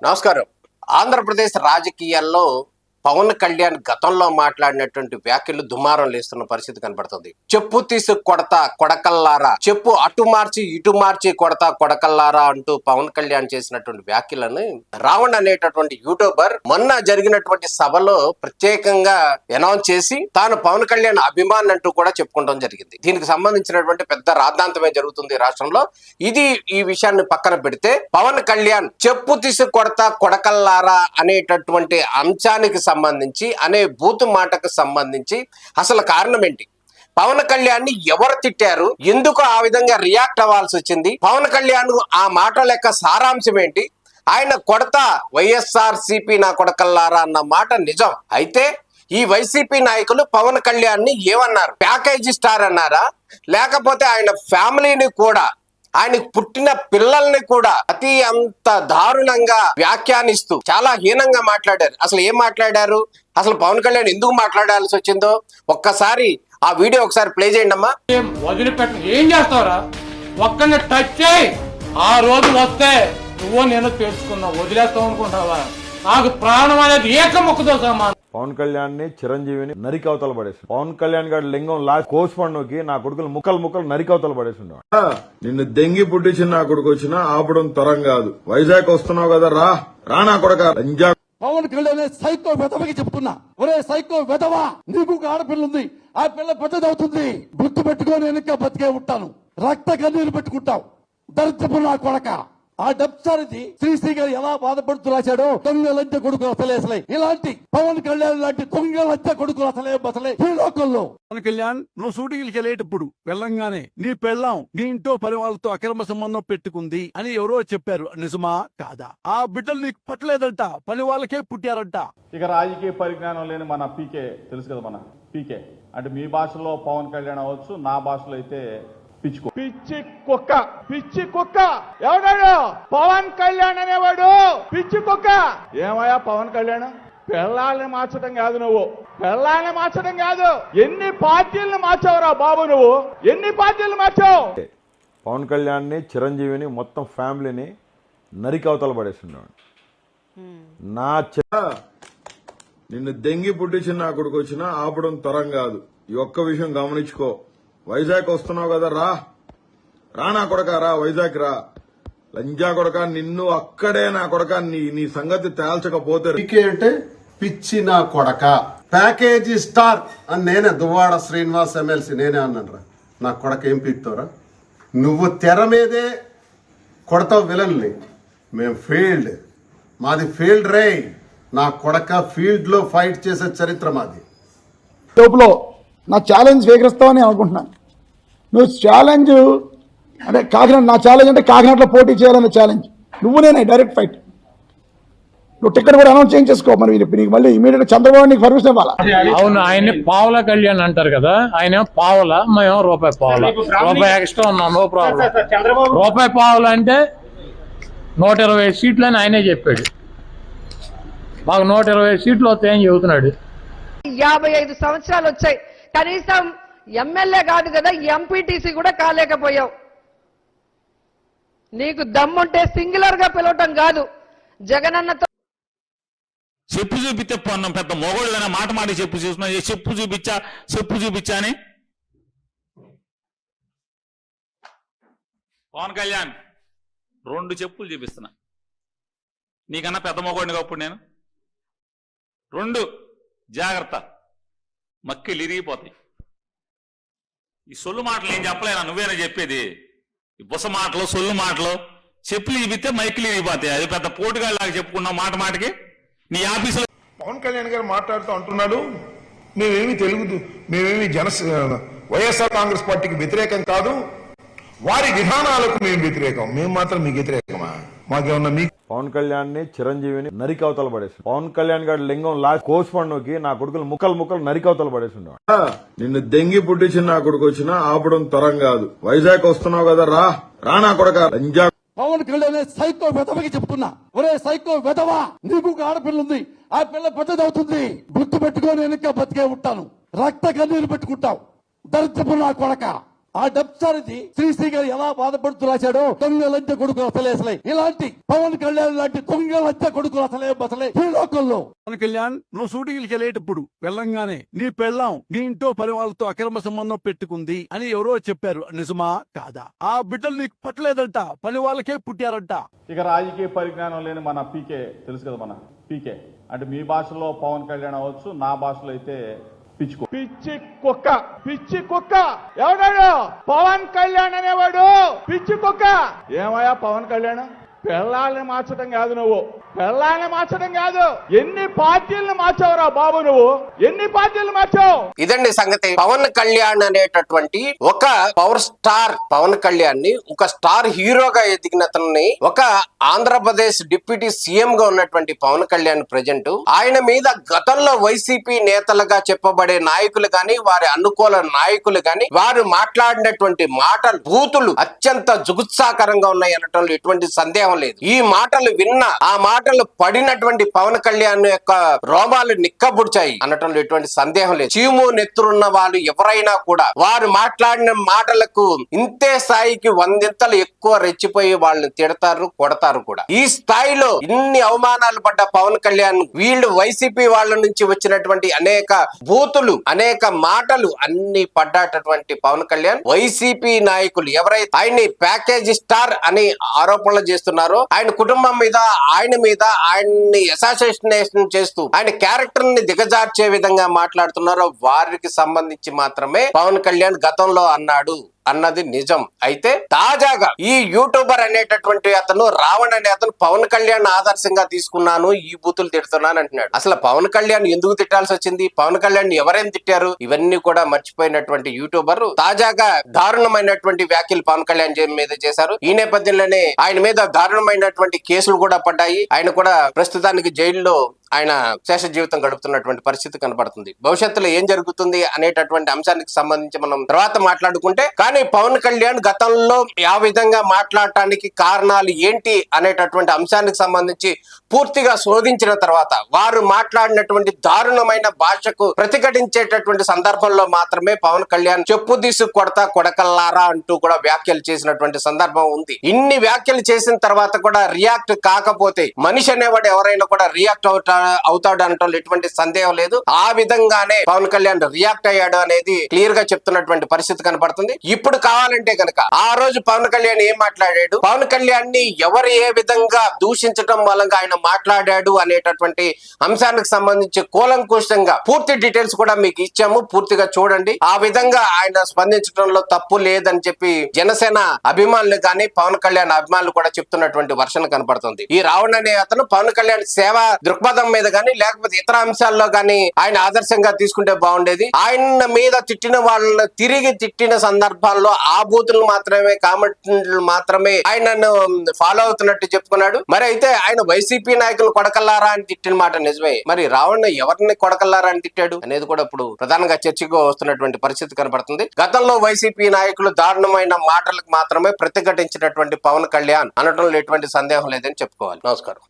నమస్కారం. ఆంధ్రప్రదేశ్ రాజకీయాల్లో పవన్ కళ్యాణ్ గతంలో మాట్లాడినటువంటి వ్యాఖ్యలు దుమారం లేస్తున్న పరిస్థితి కనబడుతుంది. చెప్పు తీసి కొడతా కొడకల్లారా, చెప్పు అటు మార్చి ఇటు మార్చి కొడతా కొడకల్లారా అంటూ పవన్ కళ్యాణ్ చేసినటువంటి వ్యాఖ్యలను రావణ్ అనేటటువంటి యూట్యూబర్ మొన్న జరిగినటువంటి సభలో ప్రత్యేకంగా అనౌన్స్ చేసి తాను పవన్ కళ్యాణ్ అభిమాని అంటూ కూడా చెప్పుకోవడం జరిగింది. దీనికి సంబంధించినటువంటి పెద్ద రాద్ధాంతమే జరుగుతుంది రాష్ట్రంలో. ఈ విషయాన్ని పక్కన పెడితే పవన్ కళ్యాణ్ చెప్పు తీసి కొడతా కొడకల్లారా అనేటటువంటి అంశానికి సంబంధించి అనే బూతు మాటకు సంబంధించి అసలు కారణం ఏంటి? పవన్ కళ్యాణ్ ని ఎవరు తిట్టారు? ఎందుకు ఆ విధంగా రియాక్ట్ అవ్వాల్సి వచ్చింది? పవన్ కళ్యాణ్ ఆ మాటల యొక్క సారాంశం ఏంటి? ఆయన కొడతా వైఎస్ఆర్సీపీ నా కొడకల్లారా అన్న మాట నిజం అయితే ఈ వైసీపీ నాయకులు పవన్ కళ్యాణ్ ని ఏమన్నారు? ప్యాకేజీ స్టార్ అన్నారా? లేకపోతే ఆయన ఫ్యామిలీని కూడా, ఆయనకు పుట్టిన పిల్లల్ని కూడా అతి అంత దారుణంగా వ్యాఖ్యానిస్తూ చాలా హీనంగా మాట్లాడారు. అసలు ఏం మాట్లాడారు? అసలు పవన్ కళ్యాణ్ ఎందుకు మాట్లాడాల్సి వచ్చిందో ఒక్కసారి ఆ వీడియో ఒకసారి ప్లే చేయండి అమ్మా. వదిలిపెట్ట ఏం చేస్తావురా? ఒక్కరిని టచ్ చేయి, ఆ రోజు వస్తే నువ్వు నేను తెలుసుకున్నావు. వదిలేస్తావు అనుకుంటావా? నాకు ప్రాణం అనేది ఏకముఖతో సమానం. పవన్ కళ్యాణ్ ని చిరంజీవిని నరికవతల పడేసి, పవన్ కళ్యాణ్ గారి లింగం లాస్ట్ కోచ్ పండుకి నా కొడుకులు ముక్కలు నరికవతల పడేసి ఉండేవాడు. నిన్ను దెంగి పుట్టించిన నా కొడుకు వచ్చినా ఆపడం తరం కాదు. వైజాగ్ వస్తున్నావు కదా, రా నా కొడక. పవన్ కళ్యాణ్ సైకో వెధవకి చెప్తున్నా, ఒరే సైకో వెధవా, నీకు ఆడపిల్ల ఉంది, ఆ పిల్ల పెద్దదవుతుంది, గుర్తు పెట్టుకొని వెనక బతికే ఉంటాను, రక్త కన్నీరు పెట్టుకుంటావు, దరిద్రపు నా కొడక. ఆ డబ్సారిది శ్రీశ్రీ గారు ఎలా బాధపడుతూ రాశాడో, దొంగలంటే కొడుకులు అసలే ఇలాంటి పవన్ కళ్యాణ్ లాంటి దొంగలంటే కొడుకులు అసలే ఈ లోకంలో. పవన్ కళ్యాణ్, నువ్వు షూటింగ్కి వెళ్ళేటప్పుడు వెళ్ళంగానే నీ పెళ్ళాం నీ ఇంట్లో పని వాళ్ళతో అక్రమ సంబంధం పెట్టుకుంది అని ఎవరో చెప్పారు, నిజమా కాదా? ఆ బిడ్డలు నీకు పట్టలేదంట, పని వాళ్ళకే పుట్టారంట. ఇక రాజకీయ పరిజ్ఞానం లేని మన పీకే తెలుసు కదా, మన పీకే అంటే మీ భాషలో పవన్ కళ్యాణ్ అవ్వచ్చు, నా భాషలో అయితే పిచ్చి కుక్క ఎవడాడు? పవన్ కళ్యాణ్ అనేవాడు పిచ్చి కుక్క. ఏమయ్యా పవన్ కళ్యాణ్, పెళ్ళాలని మార్చడం కాదు, నువ్వు పెళ్ళాలని మార్చడం కాదు, ఎన్ని పార్టీలను మార్చావురా బాబు, నువ్వు ఎన్ని పార్టీలు మార్చావు? పవన్ కళ్యాణ్ ని చిరంజీవిని మొత్తం ఫ్యామిలీని నరికవతల పడేసి ఉండేవాడు. నా నిన్ను దెంగి పుట్టించిన నా కొడుకు వచ్చినా ఆపడం తరం కాదు. ఈ ఒక్క విషయం గమనించుకో. వైజాగ్ వస్తున్నావు కదా, రా నా కొడక, వైజాగ్ రా. లంజా కొడక, నిన్ను అక్కడే నా కొడక, నీ సంగతి తేల్చకపోతే అంటే పిచ్చి నా కొడక. ప్యాకేజీ స్టార్ అని నేనే, దువ్వాడ శ్రీనివాస్ ఎమ్మెల్సీ నేనే అన్నాను. నా కొడక ఏం పీక్తావురా? నువ్వు తెర మీదే కొడతావు విలన్ని, మేము ఫీల్డ్, మాది ఫీల్డ్ రే. నా కొడక ఫీల్డ్ లో ఫైట్ చేసే చరిత్ర మాది. లోపల నా ఛాలెంజ్ స్వీకరిస్తావని అనుకుంటున్నాను. నువ్వు ఛాలెంజ్ అంటే కాకినాడ, నా ఛాలెంజ్ అంటే కాకినాడలో పోటీ చేయాలన్న ఛాలెంజ్. నువ్వు నేనే డైరెక్ట్ ఫైట్. నువ్వు టికెట్ కూడా అనౌన్స్ చేయించేసుకో. మరి నీకు మళ్ళీ ఇమీడియట్ చంద్రబాబు నీకు పర్మిషన్ ఇవ్వాలా? అవును, ఆయన పావుల కళ్యాణ్ అంటారు కదా, ఆయన పావుల, మేము రూపాయి పావుల, రూపాయి ఎక్స్ట్రా ఉన్నాం, నో ప్రాబ్లం. రూపాయి పావుల అంటే 120 సీట్లు అని ఆయనే చెప్పాడు. మాకు 120 సీట్లు వస్తాయని చెబుతున్నాడు. 55 సంవత్సరాలు వచ్చాయి, కనీసం ఎమ్మెల్యే కాదు కదా, ఎంపీటీసీ కూడా కాలేకపోయావు. నీకు దమ్ముంటే సింగులర్ గా పిలవటం కాదు, జగనన్నతో చెప్పు చూపిస్తే పొన్నం పెద్ద మొగోళ్ళైనా మాట మాడి చూస్తున్నా, చెప్పు చూపించా అని. పవన్ కళ్యాణ్ 2 చెప్పులు చూపిస్తున్నా, నీకన్నా పెద్ద మొగోడిని అప్పుడు నేను. 2 జాగ్రత్త, మక్కిలు ఇరిగిపోతాయి. ఈ సొల్లు మాటలు ఏం చెప్పలేనా, నువ్వేనా చెప్పేది? ఈ బుస మాటలు, సొల్లు మాటలు, చెప్పులు ఇవితే మైకిలు ఇరిగిపోతాయి. అది పెద్ద పోటుగాళ్ళలాగా చెప్పుకున్నావు మాటకి. నీ ఆఫీసులో పవన్ కళ్యాణ్ గారు మాట్లాడుతూ అంటున్నాడు, మేమేమి వైఎస్ఆర్ కాంగ్రెస్ పార్టీకి వ్యతిరేకం కాదు, వారి విధానాలకు మేము వ్యతిరేకం. మేము మాత్రం మీకు వ్యతిరేకమా? మాకేమన్నా మీ పవన్ కళ్యాణ్ ని చిరంజీవిని నరికవతల పడేసి, పవన్ కళ్యాణ్ గారి లింగం లాస్ట్ కోచ్ పండుకి నా కొడుకులు ముక్కలు నరికవతల పడేసి ఉండేవాడు. నిన్ను దెంగి పుట్టించిన నా కొడుకు వచ్చినా ఆపడం తరం కాదు. వైజాగ్ వస్తున్నావు కదా, రా నా కొడక. లంజా పవన్ కళ్యాణ్ సైకో వెధవకి చెప్తున్నా, ఒరే సైకో వెధవా, నీకు ఆడపిల్ల ఉంది, ఆ పిల్ల పెద్దదవుతుంది, గుర్తు పెట్టుకొని వెనక బతికే ఉంటాను, రక్త కన్నీరు పెట్టుకుంటావు, దరిద్రపు నా కొడక. ఆ డబ్సారిది శ్రీశ్రీ గారు ఎలా బాధపడుతూ రాశాడో దొంగలంటే కొడుకులు అసలే ఇలాంటి పవన్ కళ్యాణ్ లాంటి దొంగలంటే కొడుకులు అసలే ఈ లోకంలో. పవన్ కళ్యాణ్ నువ్వు షూటింగ్కి వెళ్ళేటప్పుడు వెళ్ళంగానే నీ పెళ్ళాం నీ ఇంట్లో పని వాళ్ళతో అక్రమ సంబంధం పెట్టుకుంది అని ఎవరో చెప్పారు, నిజమా కాదా? ఆ బిడ్డలు నీకు పట్టలేదంట, పని వాళ్ళకే పుట్టారంట. ఇక రాజకీయ పరిజ్ఞానం లేని మన పీకే తెలుసు కదా, మన పీకే అంటే మీ భాషలో పవన్ కళ్యాణ్ అవ్వచ్చు, నా భాషలో అయితే పిచ్చి కుక్క. పిచ్చి కుక్క ఎవడాడు? పవన్ కళ్యాణ్ అనేవాడు పిచ్చి కుక్క. ఏమయ్యా పవన్ కళ్యాణ్, పెళ్ళాలని మార్చడం కాదు నువ్వు, పెళ్ళాలని మార్చడం కాదు, ఎన్ని పార్టీలను మార్చావురా బాబు నువ్వు, ఎన్ని పార్టీలు మార్చావు? ఇదండి సంగతి. పవన్ కళ్యాణ్ అనేటటువంటి ఒక పవర్ స్టార్ పవన్ కళ్యాణ్ ని, ఒక స్టార్ హీరోగా ఎదిగినతన్ని, ఒక ఆంధ్రప్రదేశ్ డిప్యూటీ సీఎం గా ఉన్నటువంటి పవన్ కళ్యాణ్ ప్రజెంట్ ఆయన మీద గతంలో వైసీపీ నేతలుగా చెప్పబడే నాయకులు గాని, వారి అనుకూల నాయకులు గాని, వారు మాట్లాడినటువంటి మాటలు, బూతులు అత్యంత జుగుత్సాకరంగా ఉన్నాయి అనటంలో ఎటువంటి సందేహం లేదు. ఈ మాటలు విన్న, ఆ మాటలు పడినటువంటి పవన్ కళ్యాణ్ యొక్క రోమాలు నిక్కబుడ్చాయి అనటంలో ఎటువంటి సందేహం లేదు. చీము నెత్తురున్న వాళ్ళు ఎవరైనా కూడా వారు మాట్లాడిన మాటలకు ఇంతే స్థాయికి 100 ఎక్కువ రెచ్చిపోయి వాళ్ళని తిడతారు, కొడతారు కూడా. ఈ స్థాయిలో ఇన్ని అవమానాలు పడ్డ పవన్ కళ్యాణ్ వీళ్ళు వైసీపీ వాళ్ళ నుంచి వచ్చినటువంటి అనేక బూతులు, అనేక మాటలు అన్ని పడ్డటువంటి పవన్ కళ్యాణ్ వైసీపీ నాయకులు ఎవరైతే ఆయన్ని ప్యాకేజీ స్టార్ అని ఆరోపణలు చేస్తున్నారో, ఆయన కుటుంబం మీద, ఆయన మీద ఆయన్ని అసాసినేషన్ చేస్తూ ఆయన క్యారెక్టర్ ని దిగజార్చే విధంగా మాట్లాడుతున్నారో వారికి సంబంధించి మాత్రమే పవన్ కళ్యాణ్ గతంలో అన్నాడు అన్నది నిజం. అయితే తాజాగా ఈ యూట్యూబర్ అనేటటువంటి అతను, రావణ్ అనే అతను, పవన్ కళ్యాణ్ ఆదర్శంగా తీసుకున్నాను, ఈ బూతులు తిడుతున్నాను అంటున్నాడు. అసలు పవన్ కళ్యాణ్ ఎందుకు తిట్టాల్సి వచ్చింది, పవన్ కళ్యాణ్ ఎవరేం తిట్టారు, ఇవన్నీ కూడా మర్చిపోయినటువంటి యూట్యూబర్ తాజాగా దారుణమైనటువంటి వ్యాఖ్యలు పవన్ కళ్యాణ్ మీద చేశారు. ఈ నేపథ్యంలోనే ఆయన మీద దారుణమైనటువంటి కేసులు కూడా పడ్డాయి. ఆయన కూడా ప్రస్తుతానికి జైల్లో ఆయన శేష జీవితం గడుపుతున్నటువంటి పరిస్థితి కనబడుతుంది. భవిష్యత్తులో ఏం జరుగుతుంది అనేటటువంటి అంశానికి సంబంధించి మనం తర్వాత మాట్లాడుకుంటే, కానీ పవన్ కళ్యాణ్ గతంలో ఆ విధంగా మాట్లాడటానికి కారణాలు ఏంటి అనేటటువంటి అంశానికి సంబంధించి పూర్తిగా శోధించిన తర్వాత వారు మాట్లాడినటువంటి దారుణమైన భాషకు ప్రతిఘటించేటటువంటి సందర్భంలో మాత్రమే పవన్ కళ్యాణ్ చెప్పు తీసు కొడతా కొడకల్లారా అంటూ కూడా వ్యాఖ్యలు చేసినటువంటి సందర్భం ఉంది. ఇన్ని వ్యాఖ్యలు చేసిన తర్వాత కూడా రియాక్ట్ కాకపోతే మనిషి అనేవాడు ఎవరైనా కూడా రియాక్ట్ అవుతాడు అనటంలో ఎటువంటి సందేహం లేదు. ఆ విధంగానే పవన్ కళ్యాణ్ రియాక్ట్ అయ్యాడు అనేది క్లియర్ గా చెప్తున్నటువంటి పరిస్థితి కనపడుతుంది. ఇప్పుడు కావాలంటే కనుక ఆ రోజు పవన్ కళ్యాణ్ ఏం మాట్లాడాడు, పవన్ కళ్యాణ్ ని ఎవరు ఏ విధంగా దూషించడం మూలంగా ఆయన మాట్లాడాడు అనేటటువంటి అంశానికి సంబంధించి కూలంకుషంగా పూర్తి డీటెయిల్స్ కూడా మీకు ఇచ్చాము, పూర్తిగా చూడండి. ఆ విధంగా ఆయన స్పందించడంలో తప్పు లేదని చెప్పి జనసేన అభిమానులు కానీ, పవన్ కళ్యాణ్ అభిమానులు కూడా చెప్తున్నటువంటి వర్షన్ కనపడుతుంది. ఈ రావణ్ అనే అతను పవన్ కళ్యాణ్ సేవా దృక్పథం మీద కానీ, లేకపోతే ఇతర అంశాల్లో కానీ ఆయన ఆదర్శంగా తీసుకుంటే బాగుండేది. ఆయన మీద తిట్టిన వాళ్ళని తిరిగి తిట్టిన సందర్భాల్లో ఆ బూతులు మాత్రమే, కామెంట్లు మాత్రమే ఆయనను ఫాలో అవుతున్నట్టు చెప్పుకున్నాడు. మరి అయితే ఆయన వైసీపీ నాయకులు కొడకల్లారా అని తిట్టిన మాట నిజమే. మరి రావణ్ ఎవరిని కొడకల్లారా అని తిట్టాడు అనేది కూడా ఇప్పుడు ప్రధానంగా చర్చగా వస్తున్నటువంటి పరిస్థితి కనబడుతుంది. గతంలో వైసీపీ నాయకులు దారుణమైన మాటలకు మాత్రమే ప్రతిఘటించినటువంటి పవన్ కళ్యాణ్ అనటంలో ఎటువంటి సందేహం లేదని చెప్పుకోవాలి. నమస్కారం.